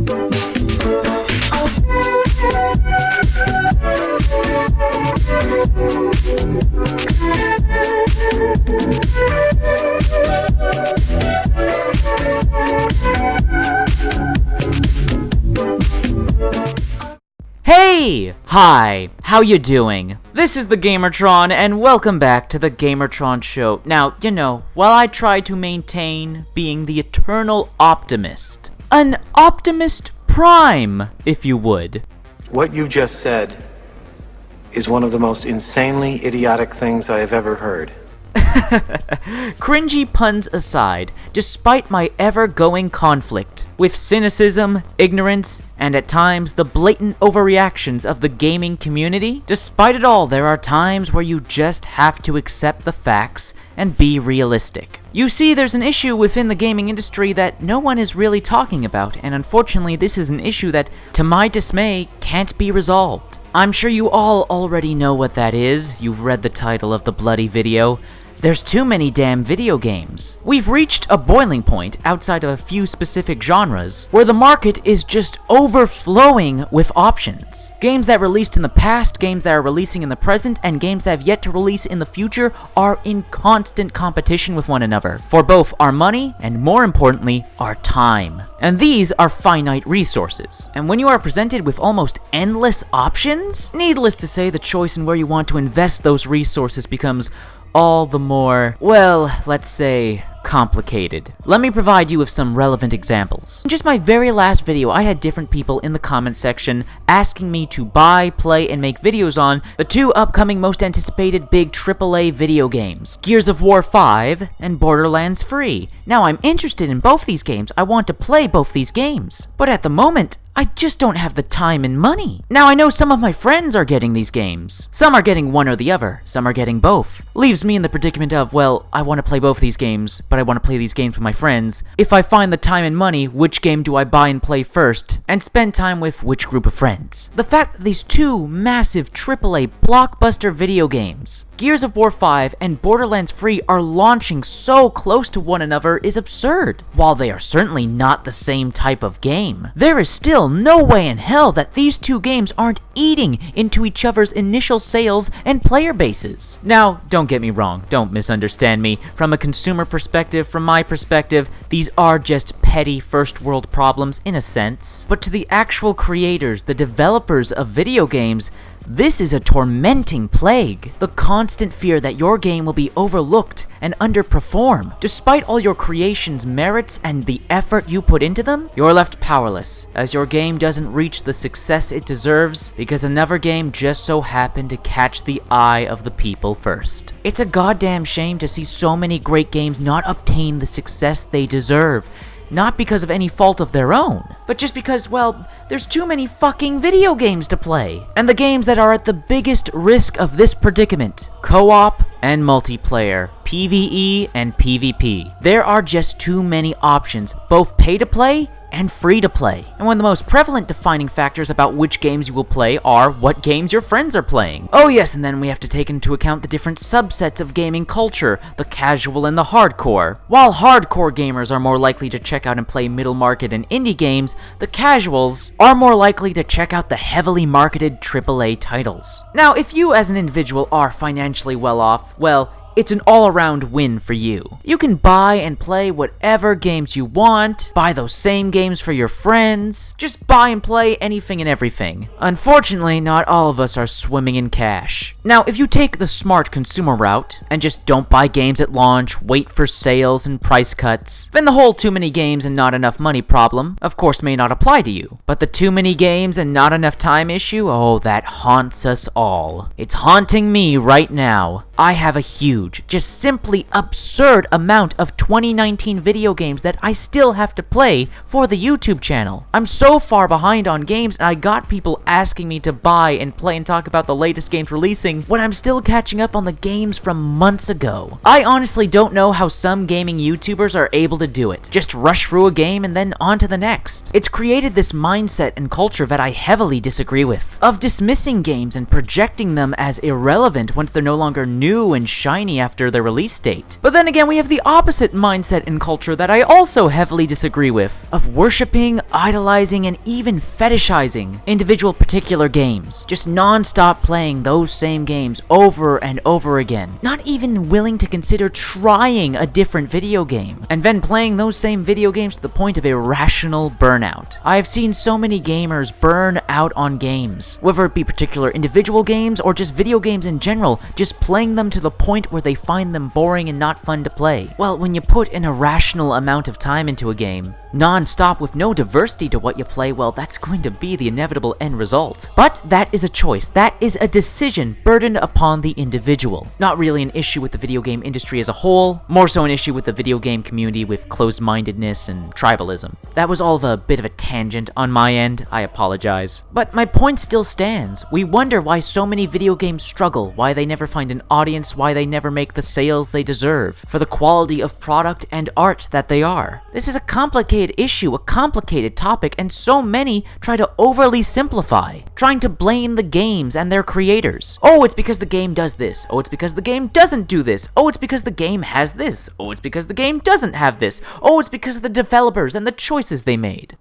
Hey! Hi, how you doing? This is the Gamertron, and welcome back to the Gamertron Show. Now, you know, while I try to maintain being the eternal optimist, an Optimist Prime, if you would. What you just said is one of the most insanely idiotic things I have ever heard. Cringy puns aside, despite my ever-going conflict with cynicism, ignorance, and at times the blatant overreactions of the gaming community, despite it all, there are times where you just have to accept the facts and be realistic. You see, there's an issue within the gaming industry that no one is really talking about, and unfortunately this is an issue that, to my dismay, can't be resolved. I'm sure you all already know what that is. You've read the title of the bloody video. There's too many damn video games. We've reached a boiling point outside of a few specific genres where the market is just overflowing with options. Games that released in the past, games that are releasing in the present, and games that have yet to release in the future are in constant competition with one another for both our money and, more importantly, our time. And these are finite resources. And when you are presented with almost endless options, needless to say, the choice in where you want to invest those resources becomes all the more, well, let's say, complicated. Let me provide you with some relevant examples. In just my very last video, I had different people in the comment section asking me to buy, play, and make videos on the two upcoming most anticipated big AAA video games, Gears of War 5 and Borderlands 3. Now, I'm interested in both these games. I want to play both these games. But at the moment, I just don't have the time and money. Now, I know some of my friends are getting these games. Some are getting one or the other. Some are getting both. Leaves me in the predicament of, well, I want to play both these games, but I want to play these games with my friends. If I find the time and money, which game do I buy and play first, and spend time with which group of friends? The fact that these two massive AAA blockbuster video games, Gears of War 5 and Borderlands 3, are launching so close to one another is absurd. While they are certainly not the same type of game, there is still no way in hell that these two games aren't eating into each other's initial sales and player bases. Now, don't get me wrong, don't misunderstand me. From a consumer perspective, from my perspective, these are just petty first world problems in a sense. But to the actual creators, the developers of video games, this is a tormenting plague. The constant fear that your game will be overlooked and underperform. Despite all your creation's merits and the effort you put into them, you're left powerless, as your game doesn't reach the success it deserves because another game just so happened to catch the eye of the people first. It's a goddamn shame to see so many great games not obtain the success they deserve. Not because of any fault of their own, but just because, well, there's too many fucking video games to play. And the games that are at the biggest risk of this predicament, co-op and multiplayer, PvE and PvP. There are just too many options, both pay to play and free to play. And one of the most prevalent defining factors about which games you will play are what games your friends are playing. Oh yes, and then we have to take into account the different subsets of gaming culture, the casual and the hardcore. While hardcore gamers are more likely to check out and play middle market and indie games, the casuals are more likely to check out the heavily marketed AAA titles. Now, if you as an individual are financially well off, well, it's an all-around win for you. You can buy and play whatever games you want, buy those same games for your friends, just buy and play anything and everything. Unfortunately, not all of us are swimming in cash. Now, if you take the smart consumer route and just don't buy games at launch, wait for sales and price cuts, then the whole too many games and not enough money problem, of course, may not apply to you. But the too many games and not enough time issue, oh, that haunts us all. It's haunting me right now. I have a huge, just simply absurd amount of 2019 video games that I still have to play for the YouTube channel. I'm so far behind on games, and I got people asking me to buy and play and talk about the latest games releasing when I'm still catching up on the games from months ago. I honestly don't know how some gaming YouTubers are able to do it. Just rush through a game and then on to the next. It's created this mindset and culture that I heavily disagree with, of dismissing games and projecting them as irrelevant once they're no longer new new and shiny after their release date. But then again, we have the opposite mindset in culture that I also heavily disagree with, of worshipping, idolizing, and even fetishizing individual particular games. Just non-stop playing those same games over and over again. Not even willing to consider trying a different video game, and then playing those same video games to the point of irrational burnout. I have seen so many gamers burn out on games, whether it be particular individual games or just video games in general, just playing them to the point where they find them boring and not fun to play. Well, when you put an irrational amount of time into a game, non-stop with no diversity to what you play, well, that's going to be the inevitable end result. But that is a choice. That is a decision burdened upon the individual. Not really an issue with the video game industry as a whole, more so an issue with the video game community with closed-mindedness and tribalism. That was all of a bit of a tangent on my end, I apologize. But my point still stands. We wonder why so many video games struggle, why they never find an audience, why they never make the sales they deserve, for the quality of product and art that they are. This is a complicated issue, a complicated topic, and so many try to overly simplify, trying to blame the games and their creators. Oh, it's because the game does this. Oh, it's because the game doesn't do this. Oh, it's because the game has this. Oh, it's because the game doesn't have this. Oh, it's because of the developers and the choices they made.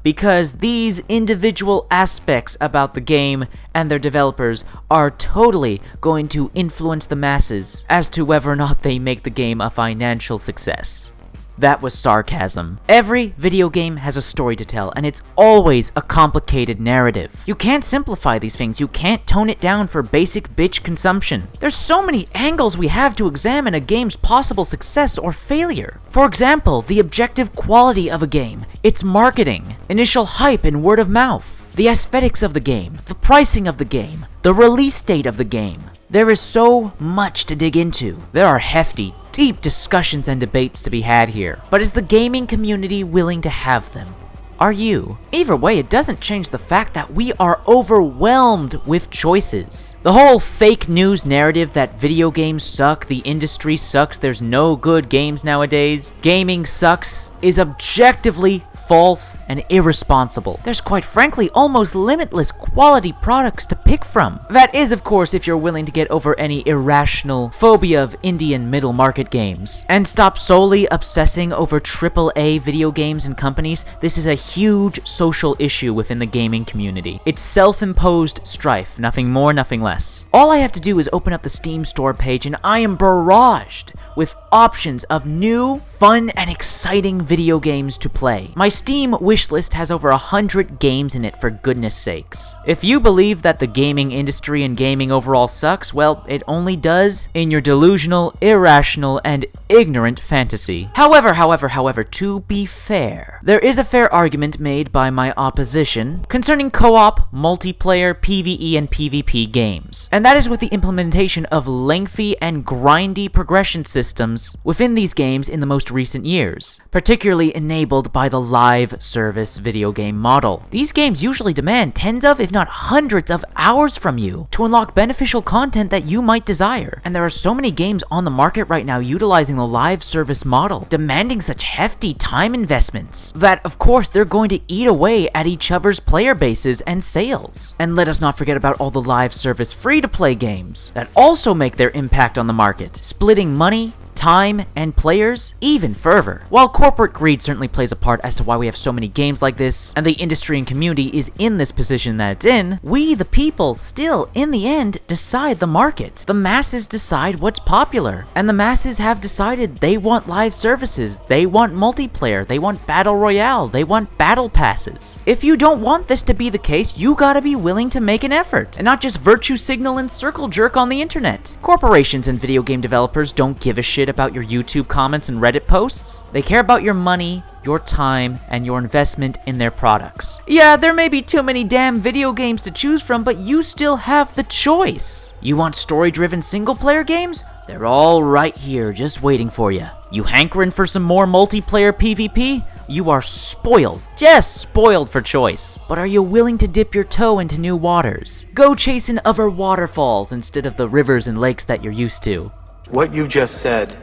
Because these individual aspects about the game and their developers are totally going to influence the masses as to whether or not they make the game a financial success. That was sarcasm. Every video game has a story to tell, and it's always a complicated narrative. You can't simplify these things. You can't tone it down for basic bitch consumption. There's so many angles we have to examine a game's possible success or failure. For example, the objective quality of a game, its marketing, initial hype and word of mouth, the aesthetics of the game, the pricing of the game, the release date of the game. There is so much to dig into. There are hefty, deep discussions and debates to be had here. But is the gaming community willing to have them? Are you? Either way, it doesn't change the fact that we are overwhelmed with choices. The whole fake news narrative that video games suck, the industry sucks, there's no good games nowadays, gaming sucks, is objectively false and irresponsible. There's quite frankly almost limitless quality products to pick from. That is, of course, if you're willing to get over any irrational phobia of Indian middle market games and stop solely obsessing over AAA video games and companies. This is a huge social issue within the gaming community. It's self-imposed strife, nothing more, nothing less. All I have to do is open up the Steam store page and I am barraged with options of new, fun, and exciting video games to play. My Steam wishlist has over 100 games in it, for goodness sakes. If you believe that the gaming industry and gaming overall sucks, well, it only does in your delusional, irrational, and ignorant fantasy. However, to be fair, there is a fair argument made by my opposition concerning co-op, multiplayer, PvE, and PvP games. And that is with the implementation of lengthy and grindy progression systems within these games in the most recent years, particularly enabled by the live service video game model. These games usually demand tens of, if not hundreds of hours from you to unlock beneficial content that you might desire. And there are so many games on the market right now utilizing the live service model, demanding such hefty time investments that, of course, they're going to eat away at each other's player bases and sales. And let us not forget about all the live service free-to-play games that also make their impact on the market, splitting money, time, and players even further. While corporate greed certainly plays a part as to why we have so many games like this, and the industry and community is in this position that it's in, we, the people, still, in the end, decide the market. The masses decide what's popular, and the masses have decided they want live services, they want multiplayer, they want battle royale, they want battle passes. If you don't want this to be the case, you gotta be willing to make an effort, and not just virtue signal and circle jerk on the internet. Corporations and video game developers don't give a shit about your YouTube comments and Reddit posts. They care about your money, your time, and your investment in their products. Yeah, there may be too many damn video games to choose from, but you still have the choice. You want story-driven single-player games? They're all right here, just waiting for you. You hankering for some more multiplayer PvP? You are spoiled, just spoiled for choice. But are you willing to dip your toe into new waters? Go chasing other waterfalls instead of the rivers and lakes that you're used to. What you just said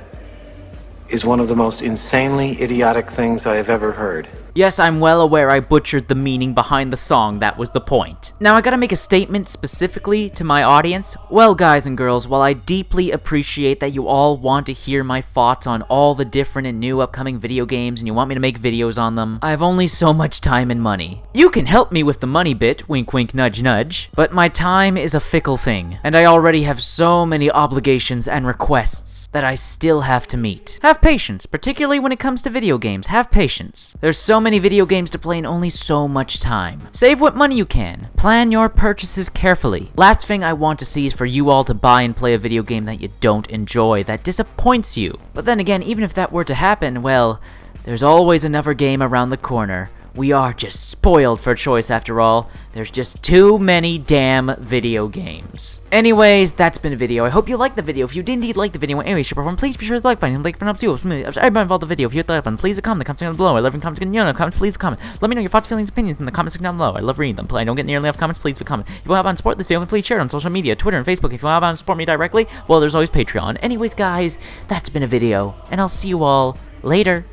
is one of the most insanely idiotic things I have ever heard. Yes, I'm well aware I butchered the meaning behind the song, that was the point. Now I gotta make a statement specifically to my audience. Well, guys and girls, while I deeply appreciate that you all want to hear my thoughts on all the different and new upcoming video games and you want me to make videos on them, I have only so much time and money. You can help me with the money bit, wink wink nudge nudge, but my time is a fickle thing, and I already have so many obligations and requests that I still have to meet. Have patience, particularly when it comes to video games, have patience. There's so many video games to play in only so much time. Save what money you can. Plan your purchases carefully. Last thing I want to see is for you all to buy and play a video game that you don't enjoy, that disappoints you. But then again, even if that were to happen, well, there's always another game around the corner. We are just spoiled for choice after all. There's just too many damn video games. Anyways, that's been a video. I hope you liked the video. If you did indeed like the video, anyway, please be sure to the like button. Like button up too. Everybody involved in the video. If you hit the like button, please comment in the comment section down below. I love comments. Comments, please comment. Let me know your thoughts, feelings, opinions in the comment section down below. I love reading them. I don't get nearly enough comments. Please comment. If you want to support this video, please share it on social media, Twitter and Facebook. If you want to support me directly, well, there's always Patreon. Anyways, guys, that's been a video, and I'll see you all later.